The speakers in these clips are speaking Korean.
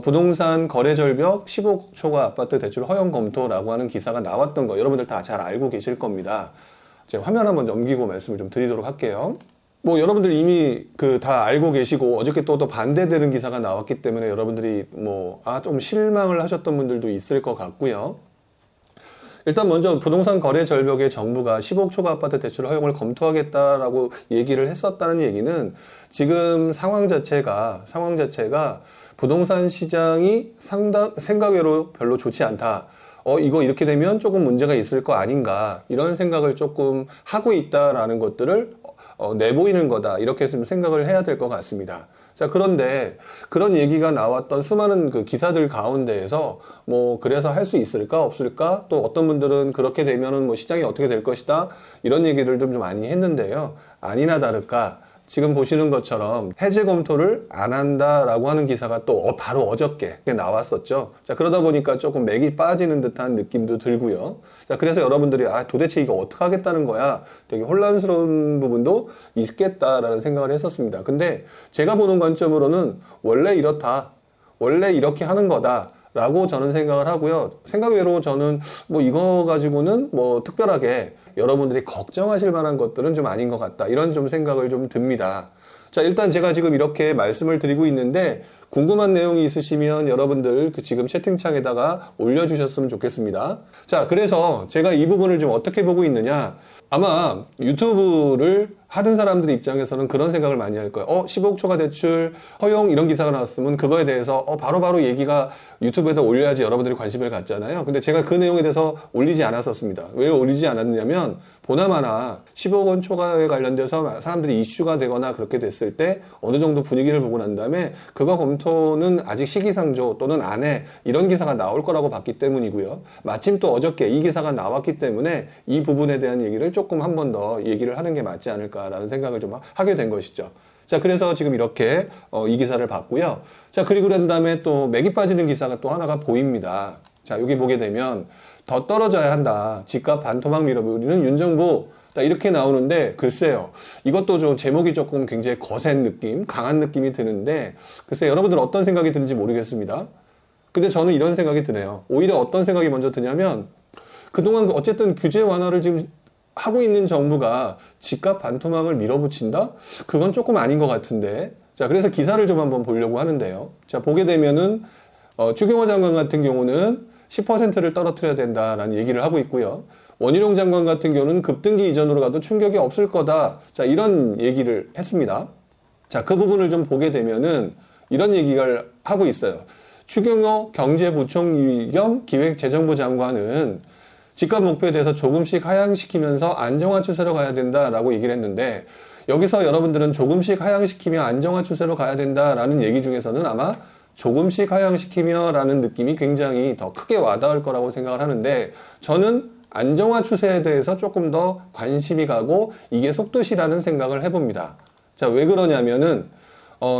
부동산 거래 절벽 15억 초과 아파트 대출 허용 검토라고 하는 기사가 나왔던 거 여러분들 다 잘 알고 계실 겁니다. 제가 화면 한번 넘기고 말씀을 좀 드리도록 할게요. 뭐 여러분들 이미 다 알고 계시고 어저께 또 반대되는 기사가 나왔기 때문에 여러분들이 좀 실망을 하셨던 분들도 있을 것 같고요. 일단 먼저 부동산 거래 절벽에 정부가 15억 초과 아파트 대출 허용을 검토하겠다라고 얘기를 했었다는 얘기는 지금 상황 자체가 부동산 시장이 생각외로 별로 좋지 않다. 이거 이렇게 되면 조금 문제가 있을 거 아닌가. 이런 생각을 조금 하고 있다라는 것들을 내보이는 거다. 이렇게 생각을 해야 될 것 같습니다. 자, 그런데 그런 얘기가 나왔던 수많은 기사들 가운데에서 그래서 할 수 있을까 없을까, 또 어떤 분들은 그렇게 되면은 시장이 어떻게 될 것이다, 이런 얘기를 좀 많이 했는데요. 아니나 다를까 지금 보시는 것처럼 해제 검토를 안 한다라고 하는 기사가 또 바로 어저께 나왔었죠. 자, 그러다 보니까 조금 맥이 빠지는 듯한 느낌도 들고요. 자, 그래서 여러분들이 도대체 이거 어떻게 하겠다는 거야? 되게 혼란스러운 부분도 있겠다라는 생각을 했었습니다. 근데 제가 보는 관점으로는 원래 이렇다, 원래 이렇게 하는 거다 라고 저는 생각을 하고요. 생각 외로 저는 이거 가지고는 특별하게 여러분들이 걱정하실 만한 것들은 좀 아닌 것 같다, 이런 좀 생각을 좀 듭니다. 자, 일단 제가 지금 이렇게 말씀을 드리고 있는데 궁금한 내용이 있으시면 여러분들 지금 채팅창에다가 올려주셨으면 좋겠습니다. 자, 그래서 제가 이 부분을 좀 어떻게 보고 있느냐, 아마 유튜브를 하는 사람들 입장에서는 그런 생각을 많이 할 거예요. 15억 초과 대출 허용 이런 기사가 나왔으면 그거에 대해서 바로바로 얘기가 유튜브에다 올려야지 여러분들이 관심을 갖잖아요. 근데 제가 그 내용에 대해서 올리지 않았었습니다. 왜 올리지 않았냐면 보나마나 15억 원 초과에 관련돼서 사람들이 이슈가 되거나 그렇게 됐을 때 어느 정도 분위기를 보고 난 다음에 그거 검토는 아직 시기상조 또는 안 해, 이런 기사가 나올 거라고 봤기 때문이고요. 마침 또 어저께 이 기사가 나왔기 때문에 이 부분에 대한 얘기를 조금 한 번 더 얘기를 하는 게 맞지 않을까라는 생각을 좀 하게 된 것이죠. 자, 그래서 지금 이렇게 이 기사를 봤고요. 자, 그리고 난 다음에 또 맥이 빠지는 기사가 또 하나가 보입니다. 자, 여기 보게 되면 더 떨어져야 한다, 집값 반토막 밀어버리는 윤정부, 이렇게 나오는데 글쎄요, 이것도 좀 제목이 조금 굉장히 거센 느낌, 강한 느낌이 드는데 글쎄 여러분들 어떤 생각이 드는지 모르겠습니다. 근데 저는 이런 생각이 드네요. 오히려 어떤 생각이 먼저 드냐면 그동안 어쨌든 규제 완화를 지금 하고 있는 정부가 집값 반토막을 밀어붙인다? 그건 조금 아닌 것 같은데. 자, 그래서 기사를 좀 한번 보려고 하는데요. 자, 보게 되면은 추경호 장관 같은 경우는 10%를 떨어뜨려야 된다라는 얘기를 하고 있고요. 원희룡 장관 같은 경우는 급등기 이전으로 가도 충격이 없을 거다. 자, 이런 얘기를 했습니다. 자, 그 부분을 좀 보게 되면은 이런 얘기를 하고 있어요. 추경호 경제부총리 겸 기획재정부 장관은 집값 목표에 대해서 조금씩 하향시키면서 안정화 추세로 가야 된다라고 얘기를 했는데, 여기서 여러분들은 조금씩 하향시키며 안정화 추세로 가야 된다라는 얘기 중에서는 아마 조금씩 하향시키며 라는 느낌이 굉장히 더 크게 와닿을 거라고 생각을 하는데, 저는 안정화 추세에 대해서 조금 더 관심이 가고 이게 속도시라는 생각을 해봅니다. 자, 왜 그러냐면은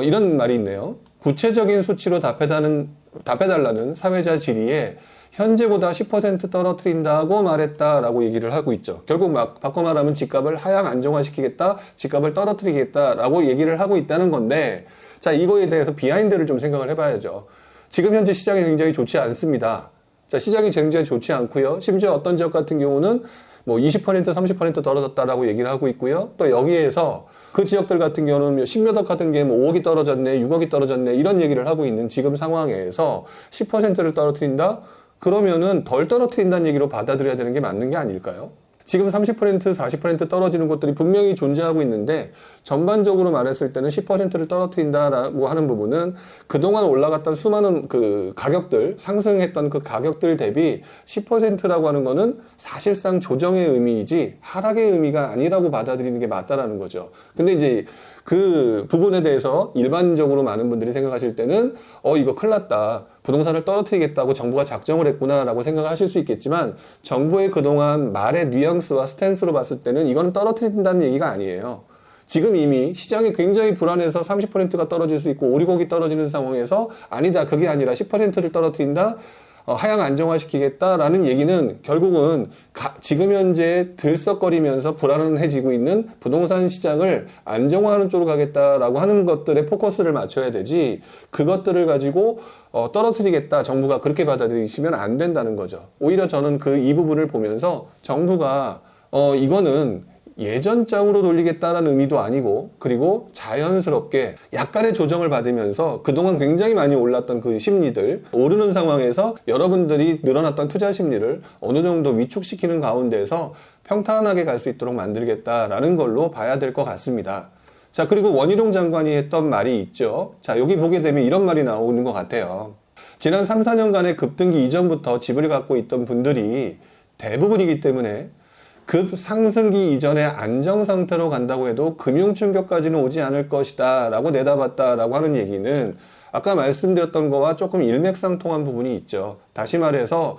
이런 말이 있네요. 구체적인 수치로 답해달라는 사회자 질의에 현재보다 10% 떨어뜨린다고 말했다라고 얘기를 하고 있죠. 결국 바꿔 말하면 집값을 하향 안정화시키겠다, 집값을 떨어뜨리겠다라고 얘기를 하고 있다는 건데, 자, 이거에 대해서 비하인드를 좀 생각을 해봐야죠. 지금 현재 시장이 굉장히 좋지 않습니다. 자, 시장이 굉장히 좋지 않고요. 심지어 어떤 지역 같은 경우는 20%, 30% 떨어졌다라고 얘기를 하고 있고요. 또 여기에서 그 지역들 같은 경우는 10몇 억 같은 게 5억이 떨어졌네, 6억이 떨어졌네, 이런 얘기를 하고 있는 지금 상황에서 10%를 떨어뜨린다? 그러면은 덜 떨어뜨린다는 얘기로 받아들여야 되는 게 맞는 게 아닐까요? 지금 30%, 40% 떨어지는 곳들이 분명히 존재하고 있는데, 전반적으로 말했을 때는 10%를 떨어뜨린다라고 하는 부분은 그동안 올라갔던 수많은 가격들, 상승했던 그 가격들 대비 10%라고 하는 거는 사실상 조정의 의미이지 하락의 의미가 아니라고 받아들이는 게 맞다라는 거죠. 근데 이제 그 부분에 대해서 일반적으로 많은 분들이 생각하실 때는 이거 큰일 났다, 부동산을 떨어뜨리겠다고 정부가 작정을 했구나 라고 생각을 하실 수 있겠지만, 정부의 그동안 말의 뉘앙스와 스탠스로 봤을 때는 이건 떨어뜨린다는 얘기가 아니에요. 지금 이미 시장이 굉장히 불안해서 30%가 떨어질 수 있고 오리고기 떨어지는 상황에서 아니다, 그게 아니라 10%를 떨어뜨린다, 하향 안정화시키겠다라는 얘기는 결국은 지금 현재 들썩거리면서 불안해지고 있는 부동산 시장을 안정화하는 쪽으로 가겠다라고 하는 것들에 포커스를 맞춰야 되지, 그것들을 가지고 떨어뜨리겠다, 정부가 그렇게 받아들이시면 안 된다는 거죠. 오히려 저는 이 부분을 보면서 정부가 이거는 예전장으로 돌리겠다는 의미도 아니고, 그리고 자연스럽게 약간의 조정을 받으면서 그동안 굉장히 많이 올랐던 그 심리들, 오르는 상황에서 여러분들이 늘어났던 투자 심리를 어느 정도 위축시키는 가운데서 평탄하게 갈 수 있도록 만들겠다라는 걸로 봐야 될 것 같습니다. 자, 그리고 원희룡 장관이 했던 말이 있죠. 자, 여기 보게 되면 이런 말이 나오는 것 같아요. 지난 3, 4년간의 급등기 이전부터 집을 갖고 있던 분들이 대부분이기 때문에 급 상승기 이전의 안정 상태로 간다고 해도 금융 충격까지는 오지 않을 것이다 라고 내다봤다라고 하는 얘기는 아까 말씀드렸던 거와 조금 일맥상통한 부분이 있죠. 다시 말해서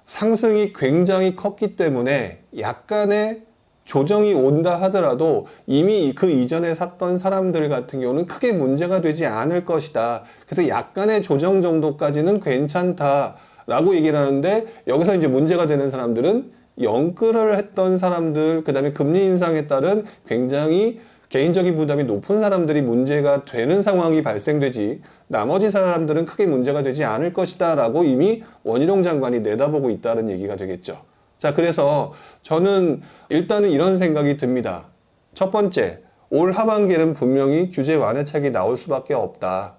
상승이 굉장히 컸기 때문에 약간의 조정이 온다 하더라도 이미 그 이전에 샀던 사람들 같은 경우는 크게 문제가 되지 않을 것이다. 그래서 약간의 조정 정도까지는 괜찮다라고 얘기를 하는데, 여기서 이제 문제가 되는 사람들은 연끌을 했던 사람들, 그 다음에 금리 인상에 따른 굉장히 개인적인 부담이 높은 사람들이 문제가 되는 상황이 발생되지, 나머지 사람들은 크게 문제가 되지 않을 것이다 라고 이미 원희룡 장관이 내다보고 있다는 얘기가 되겠죠. 자, 그래서 저는 일단은 이런 생각이 듭니다. 첫 번째, 올 하반기에는 분명히 규제 완화책이 나올 수밖에 없다.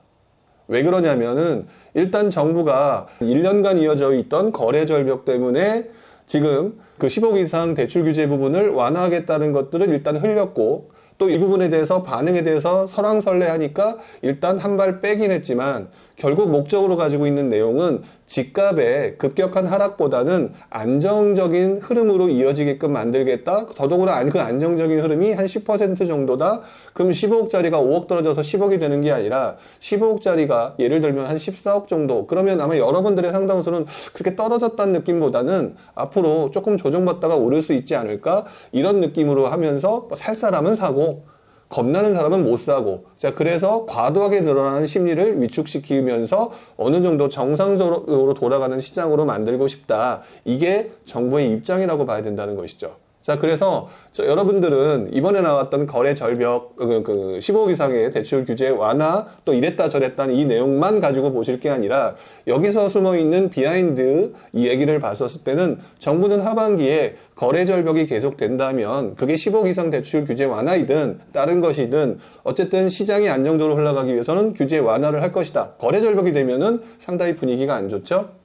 왜 그러냐면은 일단 정부가 1년간 이어져 있던 거래 절벽 때문에 지금 그 10억 이상 대출 규제 부분을 완화하겠다는 것들을 일단 흘렸고, 또 이 부분에 대해서 반응에 대해서 설왕설래하니까 일단 한 발 빼긴 했지만, 결국 목적으로 가지고 있는 내용은 집값의 급격한 하락보다는 안정적인 흐름으로 이어지게끔 만들겠다. 더더구나 그 안정적인 흐름이 한 10% 정도다. 그럼 15억짜리가 5억 떨어져서 10억이 되는 게 아니라 15억짜리가 예를 들면 한 14억 정도. 그러면 아마 여러분들의 상당수는 그렇게 떨어졌다는 느낌보다는 앞으로 조금 조정받다가 오를 수 있지 않을까? 이런 느낌으로 하면서 살 사람은 사고 겁나는 사람은 못 사고, 자, 그래서 과도하게 늘어나는 심리를 위축시키면서 어느 정도 정상적으로 돌아가는 시장으로 만들고 싶다. 이게 정부의 입장이라고 봐야 된다는 것이죠. 자, 그래서 여러분들은 이번에 나왔던 거래 절벽, 15억 이상의 대출 규제 완화, 또 이랬다 저랬다는 이 내용만 가지고 보실 게 아니라 여기서 숨어 있는 비하인드 이 얘기를 봤었을 때는 정부는 하반기에 거래 절벽이 계속된다면 그게 10억 이상 대출 규제 완화이든 다른 것이든 어쨌든 시장이 안정적으로 흘러가기 위해서는 규제 완화를 할 것이다. 거래 절벽이 되면은 상당히 분위기가 안 좋죠.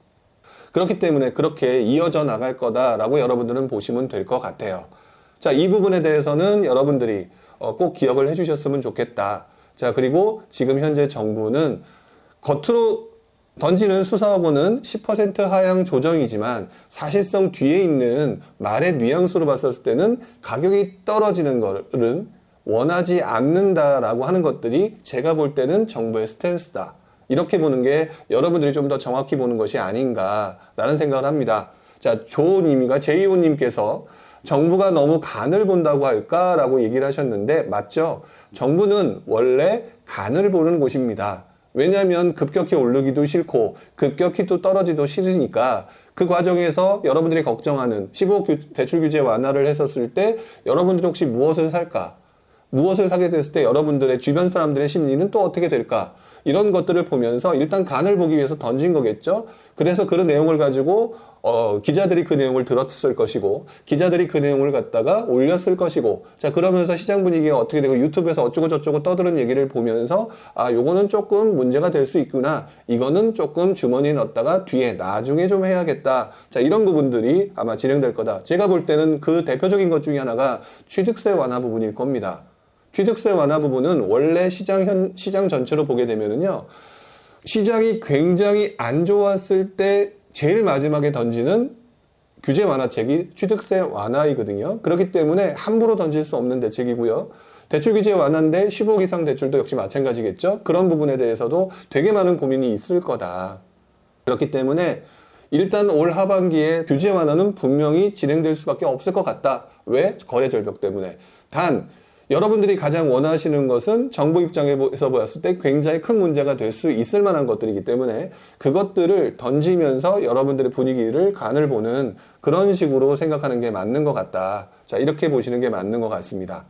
그렇기 때문에 그렇게 이어져 나갈 거다라고 여러분들은 보시면 될 것 같아요. 자, 이 부분에 대해서는 여러분들이 꼭 기억을 해주셨으면 좋겠다. 자, 그리고 지금 현재 정부는 겉으로 던지는 수사억 원은 10% 하향 조정이지만 사실상 뒤에 있는 말의 뉘앙스로 봤을 때는 가격이 떨어지는 것은 원하지 않는다라고 하는 것들이 제가 볼 때는 정부의 스탠스다. 이렇게 보는 게 여러분들이 좀 더 정확히 보는 것이 아닌가라는 생각을 합니다. 자, 조님이가 제이호님께서 정부가 너무 간을 본다고 할까라고 얘기를 하셨는데, 맞죠? 정부는 원래 간을 보는 곳입니다. 왜냐하면 급격히 오르기도 싫고 급격히 또 떨어지도 싫으니까 그 과정에서 여러분들이 걱정하는 15억 대출 규제 완화를 했었을 때 여러분들이 혹시 무엇을 살까? 무엇을 사게 됐을 때 여러분들의 주변 사람들의 심리는 또 어떻게 될까? 이런 것들을 보면서 일단 간을 보기 위해서 던진 거겠죠. 그래서 그런 내용을 가지고 기자들이 그 내용을 들었을 것이고 기자들이 그 내용을 갖다가 올렸을 것이고, 자, 그러면서 시장 분위기가 어떻게 되고 유튜브에서 어쩌고 저쩌고 떠드는 얘기를 보면서 아, 요거는 조금 문제가 될 수 있구나, 이거는 조금 주머니에 넣었다가 뒤에 나중에 좀 해야겠다. 자, 이런 부분들이 아마 진행될 거다. 제가 볼 때는 그 대표적인 것 중에 하나가 취득세 완화 부분일 겁니다. 취득세 완화 부분은 원래 시장 전체로 보게 되면은요, 시장이 굉장히 안 좋았을 때 제일 마지막에 던지는 규제 완화책이 취득세 완화이거든요. 그렇기 때문에 함부로 던질 수 없는 대책이고요. 대출 규제 완화인데 15억 이상 대출도 역시 마찬가지겠죠. 그런 부분에 대해서도 되게 많은 고민이 있을 거다. 그렇기 때문에 일단 올 하반기에 규제 완화는 분명히 진행될 수밖에 없을 것 같다. 왜? 거래 절벽 때문에. 단 여러분들이 가장 원하시는 것은 정부 입장에서 보았을 때 굉장히 큰 문제가 될 수 있을 만한 것들이기 때문에 그것들을 던지면서 여러분들의 분위기를 간을 보는 그런 식으로 생각하는 게 맞는 것 같다. 자, 이렇게 보시는 게 맞는 것 같습니다.